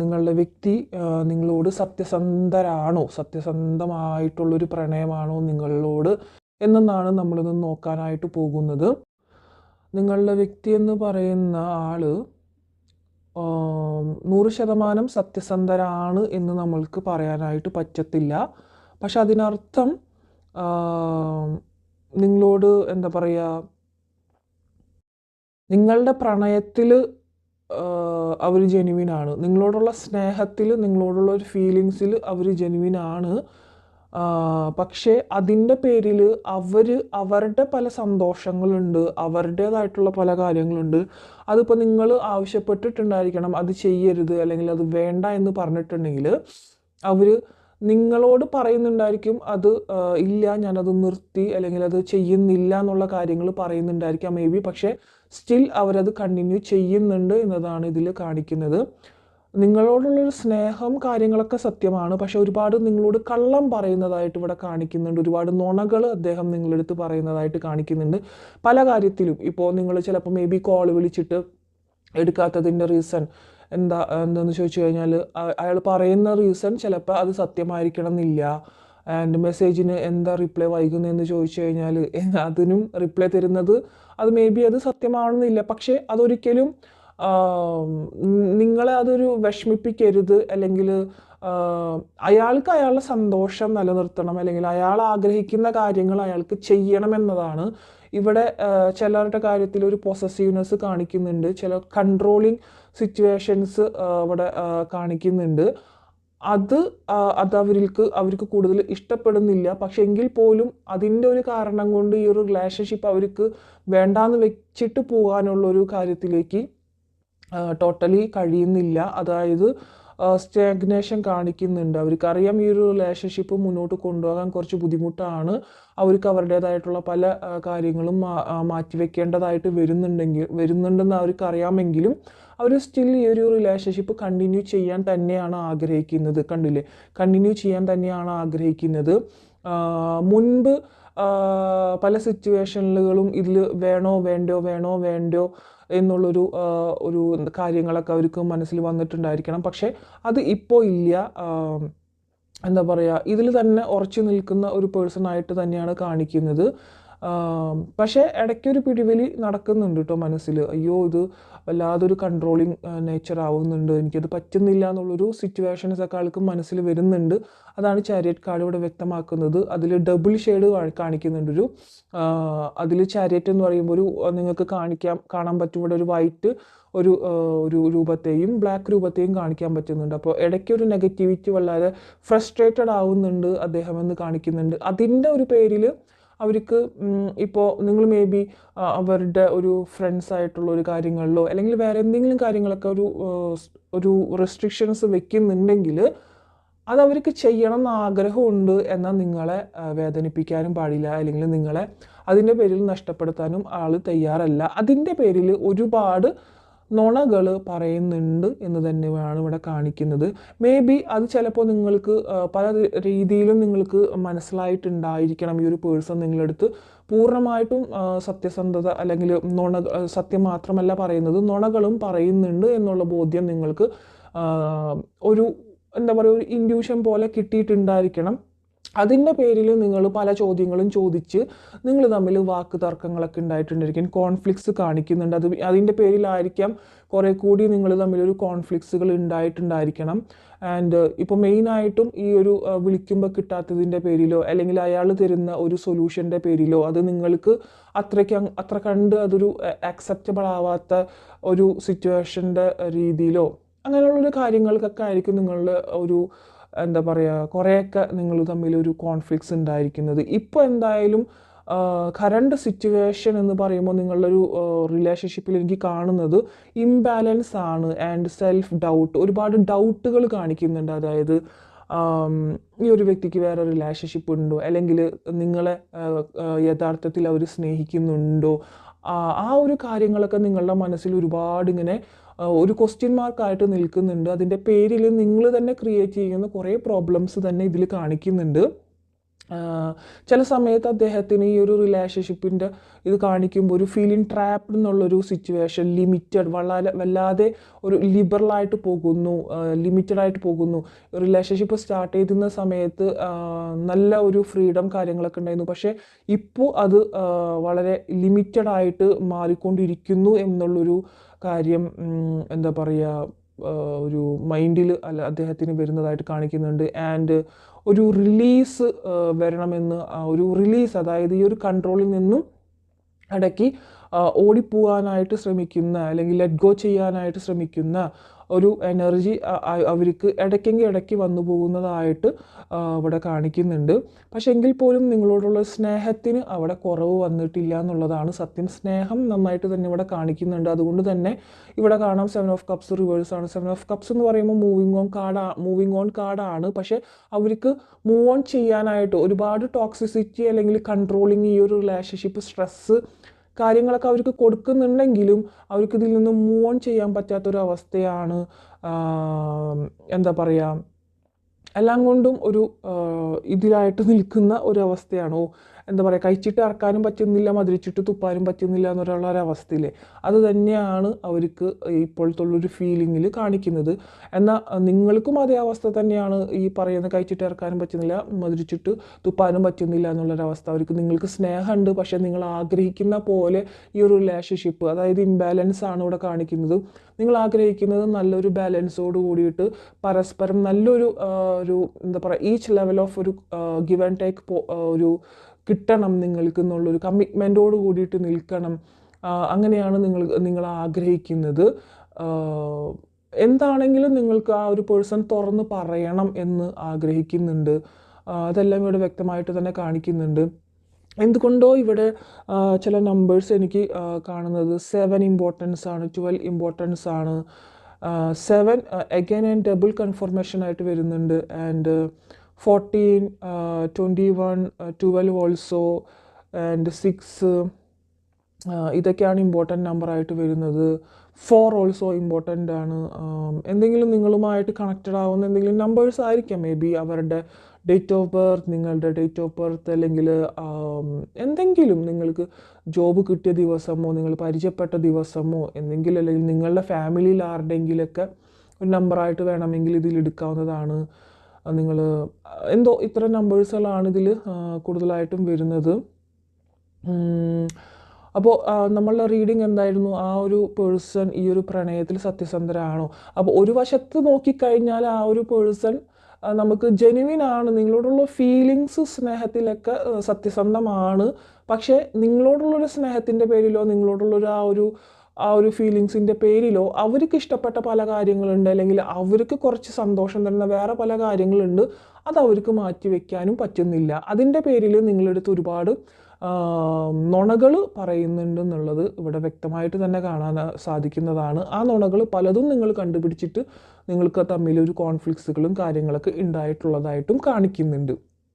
നിങ്ങളുടെ വ്യക്തി നിങ്ങളോട് സത്യസന്ധരാണോ, സത്യസന്ധമായിട്ടുള്ളൊരു പ്രണയമാണോ നിങ്ങളോട് എന്നാണ് നമ്മളിത് നോക്കാനായിട്ട് പോകുന്നത്. നിങ്ങളുടെ വ്യക്തി എന്ന് പറയുന്ന ആൾ 100% സത്യസന്ധരാണ് എന്ന് നമ്മൾക്ക് പറയാനായിട്ട് പറ്റത്തില്ല. പക്ഷെ അതിനർത്ഥം നിങ്ങളോട് എന്താ പറയുക, നിങ്ങളുടെ പ്രണയത്തിൽ അവർ ജെനുവിനാണ്, നിങ്ങളോടുള്ള സ്നേഹത്തിൽ, നിങ്ങളോടുള്ള ഒരു ഫീലിങ്സിൽ അവർ ജെനുവിനാണ്. പക്ഷേ അതിൻ്റെ പേരിൽ അവരുടെ പല സന്തോഷങ്ങളുണ്ട്, അവരുടേതായിട്ടുള്ള പല കാര്യങ്ങളുണ്ട്. അതിപ്പോൾ നിങ്ങൾ ആവശ്യപ്പെട്ടിട്ടുണ്ടായിരിക്കണം അത് ചെയ്യരുത് അല്ലെങ്കിൽ അത് വേണ്ട എന്ന് പറഞ്ഞിട്ടുണ്ടെങ്കിൽ അവർ നിങ്ങളോട് പറയുന്നുണ്ടായിരിക്കും അത് ഇല്ല ഞാനത് നിർത്തി അല്ലെങ്കിൽ അത് ചെയ്യുന്നില്ല എന്നുള്ള കാര്യങ്ങൾ പറയുന്നുണ്ടായിരിക്കാം മേ ബി. പക്ഷേ സ്റ്റിൽ അവരത് കണ്ടിന്യൂ ചെയ്യുന്നുണ്ട് എന്നതാണ് ഇതിൽ കാണിക്കുന്നത്. നിങ്ങളോടുള്ളൊരു സ്നേഹം കാര്യങ്ങളൊക്കെ സത്യമാണ്, പക്ഷെ ഒരുപാട് നിങ്ങളോട് കള്ളം പറയുന്നതായിട്ട് ഇവിടെ കാണിക്കുന്നുണ്ട്. ഒരുപാട് നുണകൾ അദ്ദേഹം നിങ്ങളെടുത്ത് പറയുന്നതായിട്ട് കാണിക്കുന്നുണ്ട് പല കാര്യത്തിലും. ഇപ്പോൾ നിങ്ങൾ ചിലപ്പോൾ മേ ബി കോൾ വിളിച്ചിട്ട് എടുക്കാത്തതിൻ്റെ റീസൺ എന്താണെന്ന് ചോദിച്ചു കഴിഞ്ഞാൽ അയാൾ പറയുന്ന റീസൺ ചിലപ്പോൾ അത് സത്യമായിരിക്കണം എന്നില്ല. ആൻഡ് മെസ്സേജിന് എന്താ റിപ്ലൈ വൈകുന്നതെന്ന് ചോദിച്ചു കഴിഞ്ഞാൽ അതിനും റിപ്ലൈ തരുന്നത് അത് മേ ബി അത് സത്യമാണെന്നില്ല. പക്ഷേ അതൊരിക്കലും നിങ്ങളെ അതൊരു വിഷമിപ്പിക്കരുത്, അല്ലെങ്കിൽ അയാൾക്ക് അയാളുടെ സന്തോഷം നിലനിർത്തണം, അല്ലെങ്കിൽ അയാൾ ആഗ്രഹിക്കുന്ന കാര്യങ്ങൾ അയാൾക്ക് ചെയ്യണം എന്നതാണ് ഇവിടെ. ചിലരുടെ കാര്യത്തിൽ ഒരു പൊസസീവ്നെസ് കാണിക്കുന്നുണ്ട്, ചില കൺട്രോളിങ് സിറ്റുവേഷൻസ് ഇവിടെ കാണിക്കുന്നുണ്ട്. അത് അവർക്ക് കൂടുതൽ ഇഷ്ടപ്പെടുന്നില്ല. പക്ഷെ എങ്കിൽ പോലും അതിൻ്റെ ഒരു കാരണം കൊണ്ട് ഈ ഒരു റിലേഷൻഷിപ്പ് അവർക്ക് വേണ്ടാന്ന് വെച്ചിട്ട് പോകാനുള്ളൊരു കാര്യത്തിലേക്ക് ടോട്ടലി കഴിയുന്നില്ല. അതായത് സ്റ്റാഗ്നേഷൻ കാണിക്കുന്നുണ്ട്. അവർക്കറിയാം ഈ ഒരു റിലേഷൻഷിപ്പ് മുന്നോട്ട് കൊണ്ടുപോകാൻ കുറച്ച് ബുദ്ധിമുട്ടാണ്, അവർക്ക് അവരുടേതായിട്ടുള്ള പല കാര്യങ്ങളും മാറ്റിവെക്കേണ്ടതായിട്ട് വരുന്നുണ്ടെന്ന് അവർക്ക് അറിയാമെങ്കിലും അവർ സ്റ്റിൽ ഈ ഒരു റിലേഷൻഷിപ്പ് കണ്ടിന്യൂ ചെയ്യാൻ തന്നെയാണ് ആഗ്രഹിക്കുന്നത്. കണ്ടില്ലേ, കണ്ടിന്യൂ ചെയ്യാൻ തന്നെയാണ് ആഗ്രഹിക്കുന്നത്. മുൻപ് പല സിറ്റുവേഷനുകളും ഇതിൽ വേണോ വേണ്ടോ എന്നുള്ളൊരു കാര്യങ്ങളൊക്കെ അവർക്ക് മനസ്സിൽ വന്നിട്ടുണ്ടായിരിക്കണം. പക്ഷേ അത് ഇപ്പോൾ ഇല്ല. എന്താ പറയുക, ഇതിൽ തന്നെ ഉറച്ചു നിൽക്കുന്ന ഒരു പേഴ്സണായിട്ട് തന്നെയാണ് കാണിക്കുന്നത്. പക്ഷേ ഇടയ്ക്കൊരു പിടിവലി നടക്കുന്നുണ്ട് കേട്ടോ മനസ്സിൽ. അയ്യോ ഇത് വല്ലാതൊരു കൺട്രോളിങ് നേച്ചർ ആവുന്നുണ്ട്, എനിക്കത് പറ്റുന്നില്ല എന്നുള്ളൊരു സിറ്റുവേഷൻസ് ഒക്കെ ആൾക്ക് മനസ്സിൽ വരുന്നുണ്ട്. അതാണ് ചാരിയറ്റ് കാർഡ് ഇവിടെ വ്യക്തമാക്കുന്നത്. അതിൽ ഡബിൾ ഷെയ്ഡ് കാണിക്കുന്നുണ്ട്. അതിൽ ചാരിയറ്റ് എന്ന് പറയുമ്പോൾ നിങ്ങൾക്ക് കാണാൻ പറ്റും ഇവിടെ ഒരു വൈറ്റ് ഒരു രൂപത്തെയും ബ്ലാക്ക് രൂപത്തെയും കാണിക്കാൻ പറ്റുന്നുണ്ട്. അപ്പോൾ ഇടയ്ക്കൊരു നെഗറ്റിവിറ്റി വളരെ ഫ്രസ്ട്രേറ്റഡ് ആവുന്നുണ്ട് അദ്ദേഹം എന്ന് കാണിക്കുന്നുണ്ട്. അതിൻ്റെ ഒരു പേരിൽ അവർക്ക് ഇപ്പോൾ നിങ്ങൾ മേ ബി അവരുടെ ഒരു ഫ്രണ്ട്സ് ആയിട്ടുള്ള ഒരു കാര്യങ്ങളിലോ അല്ലെങ്കിൽ വേറെ എന്തെങ്കിലും കാര്യങ്ങളൊക്കെ ഒരു റെസ്ട്രിക്ഷൻസ് വെക്കുന്നുണ്ടെങ്കിൽ അത് അവർക്ക് ചെയ്യണം എന്ന് ആഗ്രഹമുണ്ട്, എന്നാൽ നിങ്ങളെ വേദനിപ്പിക്കാനും പാടില്ല, അല്ലെങ്കിൽ നിങ്ങളെ അതിൻ്റെ പേരിൽ നഷ്ടപ്പെടുത്താനും ആൾ തയ്യാറല്ല. അതിൻ്റെ പേരിൽ ഒരുപാട് നുണകൾ പറയുന്നുണ്ട് എന്ന് തന്നെയാണ് ഇവിടെ കാണിക്കുന്നത്. മേ ബി അത് ചിലപ്പോൾ നിങ്ങൾക്ക് പല രീതിയിലും നിങ്ങൾക്ക് മനസ്സിലായിട്ടുണ്ടായിരിക്കണം. ഈ ഒരു പേഴ്സൺ നിങ്ങളടുത്ത് പൂർണ്ണമായിട്ടും സത്യസന്ധത അല്ലെങ്കിൽ സത്യം മാത്രമല്ല പറയുന്നത്, നുണകളും പറയുന്നുണ്ട് എന്നുള്ള ബോധ്യം നിങ്ങൾക്ക് ഒരു എന്താ പറയുക, ഒരു ഇൻഡ്യൂഷൻ പോലെ കിട്ടിയിട്ടുണ്ടായിരിക്കണം. അതിൻ്റെ പേരിൽ നിങ്ങൾ പല ചോദ്യങ്ങളും ചോദിച്ച് നിങ്ങൾ തമ്മിൽ വാക്ക് തർക്കങ്ങളൊക്കെ ഉണ്ടായിട്ടുണ്ടായിരിക്കും, കോൺഫ്ലിക്ട്സ് കാണിക്കുന്നുണ്ട്. അതിൻ്റെ പേരിലായിരിക്കാം കുറേ കൂടി നിങ്ങൾ തമ്മിലൊരു കോൺഫ്ലിക്ട്സുകൾ ഉണ്ടായിട്ടുണ്ടായിരിക്കണം. ആൻഡ് ഇപ്പോൾ മെയിനായിട്ടും ഈ ഒരു വിളിക്കുമ്പോൾ കിട്ടാത്തതിൻ്റെ പേരിലോ അല്ലെങ്കിൽ അയാൾ തരുന്ന ഒരു സൊല്യൂഷൻ്റെ പേരിലോ അത് നിങ്ങൾക്ക് അത്ര കണ്ട് അതൊരു അക്സെപ്റ്റബിൾ ആവാത്ത ഒരു സിറ്റുവേഷൻ്റെ രീതിയിലോ അങ്ങനെയുള്ളൊരു കാര്യങ്ങൾക്കൊക്കെ ആയിരിക്കും നിങ്ങളുടെ ഒരു എന്താ പറയുക കുറേയൊക്കെ നിങ്ങൾ തമ്മിലൊരു കോൺഫ്ലിക്ട്സ് ഉണ്ടായിരിക്കുന്നത്. ഇപ്പോൾ എന്തായാലും കറണ്ട് സിറ്റുവേഷൻ എന്ന് പറയുമ്പോൾ നിങ്ങളുടെ ഒരു റിലേഷൻഷിപ്പിൽ എനിക്ക് കാണുന്നത് ഇംബാലൻസ് ആണ് ആൻഡ് സെൽഫ് ഡൗട്ട്, ഒരുപാട് ഡൗട്ടുകൾ കാണിക്കുന്നുണ്ട്. അതായത് ഈ ഒരു വ്യക്തിക്ക് വേറെ റിലേഷൻഷിപ്പ് ഉണ്ടോ, അല്ലെങ്കിൽ നിങ്ങളെ യഥാർത്ഥത്തിൽ അവർ സ്നേഹിക്കുന്നുണ്ടോ, ആ ഒരു കാര്യങ്ങളൊക്കെ നിങ്ങളുടെ മനസ്സിൽ ഒരുപാട് ഇങ്ങനെ ഒരു ക്വസ്റ്റ്യൻ മാർക്കായിട്ട് നിൽക്കുന്നുണ്ട്. അതിൻ്റെ പേരിൽ നിങ്ങൾ തന്നെ ക്രിയേറ്റ് ചെയ്യുന്ന കുറേ പ്രോബ്ലംസ് തന്നെ ഇതിൽ കാണിക്കുന്നുണ്ട്. ചില സമയത്ത് അദ്ദേഹത്തിന് ഈ ഒരു റിലേഷൻഷിപ്പിൻ്റെ ഇത് കാണിക്കുമ്പോൾ ഒരു ഫീലിംഗ് ട്രാപ്ഡ് എന്നുള്ളൊരു സിറ്റുവേഷൻ, ലിമിറ്റഡ്, വല്ലാതെ ഒരു ലിബറലായിട്ട് പോകുന്നു, ലിമിറ്റഡായിട്ട് പോകുന്നു. റിലേഷൻഷിപ്പ് സ്റ്റാർട്ട് ചെയ്തിരുന്ന സമയത്ത് നല്ല ഒരു ഫ്രീഡം കാര്യങ്ങളൊക്കെ ഉണ്ടായിരുന്നു. പക്ഷേ ഇപ്പോൾ അത് വളരെ ലിമിറ്റഡായിട്ട് മാറിക്കൊണ്ടിരിക്കുന്നു എന്നുള്ളൊരു കാര്യം എന്താ പറയുക, ഒരു മൈൻഡിൽ അദ്ദേഹത്തിന് വരുന്നതായിട്ട് കാണിക്കുന്നുണ്ട്. ആൻഡ് ഒരു റിലീസ് വരണമെന്ന്, ഒരു റിലീസ്, അതായത് ഈ ഒരു കൺട്രോളിൽ നിന്നും ഇടയ്ക്ക് ഓടിപ്പോകാനായിട്ട് ശ്രമിക്കുന്ന അല്ലെങ്കിൽ ലെറ്റ് ഗോ ചെയ്യാനായിട്ട് ശ്രമിക്കുന്ന ഒരു എനർജി അവർക്ക് ഇടയ്ക്ക് വന്നു പോകുന്നതായിട്ട് ഇവിടെ കാണിക്കുന്നുണ്ട്. പക്ഷെ എങ്കിൽ പോലും നിങ്ങളോടുള്ള സ്നേഹത്തിന് അവിടെ കുറവ് വന്നിട്ടില്ല എന്നുള്ളതാണ് സത്യം. സ്നേഹം നന്നായിട്ട് തന്നെ ഇവിടെ കാണിക്കുന്നുണ്ട്. അതുകൊണ്ട് തന്നെ ഇവിടെ കാണാം 7 ഓഫ് കപ്സ് റിവേഴ്സ് ആണ്. 7 ഓഫ് കപ്സ് എന്ന് പറയുമ്പോൾ മൂവിങ് ഓൺ കാർഡാണ്. പക്ഷെ അവർക്ക് മൂവ് ഓൺ ചെയ്യാനായിട്ട് ഒരുപാട് ടോക്സിസിറ്റി അല്ലെങ്കിൽ കൺട്രോളിങ്, ഈ ഒരു റിലേഷൻഷിപ്പ് സ്ട്രെസ്സ് കാര്യങ്ങളൊക്കെ അവർക്ക് കൊടുക്കുന്നുണ്ടെങ്കിലും അവർക്ക് ഇതിൽ നിന്ന് മൂവ് ഓൺ ചെയ്യാൻ പറ്റാത്തൊരവസ്ഥയാണ്. എന്താ പറയുക, എല്ലാം കൊണ്ടും ഒരു ഇതിലായിട്ട് നിൽക്കുന്ന ഒരവസ്ഥയാണോ, എന്താ പറയുക, കഴിച്ചിട്ട് ഇറക്കാനും പറ്റുന്നില്ല, മധുരിച്ചിട്ട് തുപ്പാനും പറ്റുന്നില്ല എന്നുള്ള ഒരവസ്ഥയില്ലേ, അത് തന്നെയാണ് അവർക്ക് ഇപ്പോഴത്തുള്ളൊരു ഫീലിങ്ങിൽ കാണിക്കുന്നത്. എന്നാൽ നിങ്ങൾക്കും അതേ അവസ്ഥ തന്നെയാണ് ഈ പറയുന്ന കഴിച്ചിട്ട് ഇറക്കാനും പറ്റുന്നില്ല, മധുരിച്ചിട്ട് തുപ്പാനും പറ്റുന്നില്ല എന്നുള്ളൊരവസ്ഥ. അവർക്ക് നിങ്ങൾക്ക് സ്നേഹമുണ്ട്, പക്ഷേ നിങ്ങൾ ആഗ്രഹിക്കുന്ന പോലെ ഈ ഒരു റിലേഷൻഷിപ്പ്, അതായത് ഇംബാലൻസ് ആണ് ഇവിടെ കാണിക്കുന്നത്. നിങ്ങൾ ആഗ്രഹിക്കുന്നത് നല്ലൊരു ബാലൻസോട് കൂടിയിട്ട് പരസ്പരം നല്ലൊരു ഒരു എന്താ പറയുക, ഈച്ച് ലെവൽ ഓഫ് ഒരു ഗിവ് ആൻഡ് ടേക്ക് കിട്ടണം നിങ്ങൾക്ക് എന്നുള്ളൊരു കമ്മിറ്റ്മെൻറ്റോട് കൂടിയിട്ട് നിൽക്കണം. അങ്ങനെയാണ് നിങ്ങൾ ആഗ്രഹിക്കുന്നത്. എന്താണെങ്കിലും നിങ്ങൾക്ക് ആ ഒരു പേഴ്സൺ തുറന്ന് പറയണം എന്ന് ആഗ്രഹിക്കുന്നുണ്ട്. അതെല്ലാം ഇവിടെ വ്യക്തമായിട്ട് തന്നെ കാണിക്കുന്നുണ്ട്. എന്തുകൊണ്ടോ ഇവിടെ ചില നമ്പേഴ്സ് എനിക്ക് കാണുന്നത് 7 ഇമ്പോർട്ടൻസ് ആണ്, 12 ഇമ്പോർട്ടൻസ് ആണ്. 7 അഗൈൻ ആൻഡ് ഡബിൾ കൺഫർമേഷൻ ആയിട്ട് വരുന്നുണ്ട്. ആൻഡ് 14, 21, 12 ഓൾസോ, ആൻഡ് 6 ഇതൊക്കെയാണ് ഇമ്പോർട്ടൻ്റ് നമ്പറായിട്ട് വരുന്നത്. 4 ഓൾസോ ഇമ്പോർട്ടൻ്റ് ആണ്. എന്തെങ്കിലും നിങ്ങളുമായിട്ട് കണക്റ്റഡ് ആവുന്ന എന്തെങ്കിലും നമ്പേഴ്സ് ആയിരിക്കാം, മേ ബി അവരുടെ ഡേറ്റ് ഓഫ് ബർത്ത്, നിങ്ങളുടെ ഡേറ്റ് ഓഫ് ബർത്ത്, അല്ലെങ്കിൽ എന്തെങ്കിലും നിങ്ങൾക്ക് ജോബ് കിട്ടിയ ദിവസമോ നിങ്ങൾ പരിചയപ്പെട്ട ദിവസമോ എന്തെങ്കിലും, അല്ലെങ്കിൽ നിങ്ങളുടെ ഫാമിലിയിൽ ആരുടെയെങ്കിലൊക്കെ ഒരു നമ്പറായിട്ട് വേണമെങ്കിൽ ഇതിൽ എടുക്കാവുന്നതാണ്. നിങ്ങൾ എന്തോ ഇത്ര നമ്പേഴ്സുകളാണ് ഇതിൽ കൂടുതലായിട്ടും വരുന്നത്. അപ്പോൾ നമ്മളുടെ റീഡിങ് എന്തായിരുന്നു, ആ ഒരു പേഴ്സൺ ഈ ഒരു പ്രണയത്തിൽ സത്യസന്ധരാണോ? അപ്പോൾ ഒരു വശത്ത് നോക്കിക്കഴിഞ്ഞാൽ ആ ഒരു പേഴ്സൺ നമുക്ക് ജെനുവിൻ ആണ്, നിങ്ങളോടുള്ള ഫീലിങ്സ് സ്നേഹത്തിലൊക്കെ സത്യസന്ധമാണ്. പക്ഷേ നിങ്ങളോടുള്ളൊരു സ്നേഹത്തിൻ്റെ പേരിലോ നിങ്ങളോടുള്ളൊരു ആ ഒരു ഫീലിങ്സിൻ്റെ പേരിലോ അവർക്ക് ഇഷ്ടപ്പെട്ട പല കാര്യങ്ങളുണ്ട്, അല്ലെങ്കിൽ അവർക്ക് കുറച്ച് സന്തോഷം തരുന്ന വേറെ പല കാര്യങ്ങളുണ്ട്, അത് അവർക്ക് മാറ്റി വയ്ക്കാനും പറ്റുന്നില്ല. അതിൻ്റെ പേരിൽ നിങ്ങളെടുത്ത് ഒരുപാട് നുണകൾ പറയുന്നുണ്ടെന്നുള്ളത് ഇവിടെ വ്യക്തമായിട്ട് തന്നെ കാണാൻ സാധിക്കുന്നതാണ്. ആ നുണകൾ പലതും നിങ്ങൾ കണ്ടുപിടിച്ചിട്ട് നിങ്ങൾക്ക് തമ്മിലൊരു കോൺഫ്ലിക്ട്സുകളും കാര്യങ്ങളൊക്കെ ഉണ്ടായിട്ടുള്ളതായിട്ടും കാണിക്കുന്നുണ്ട്.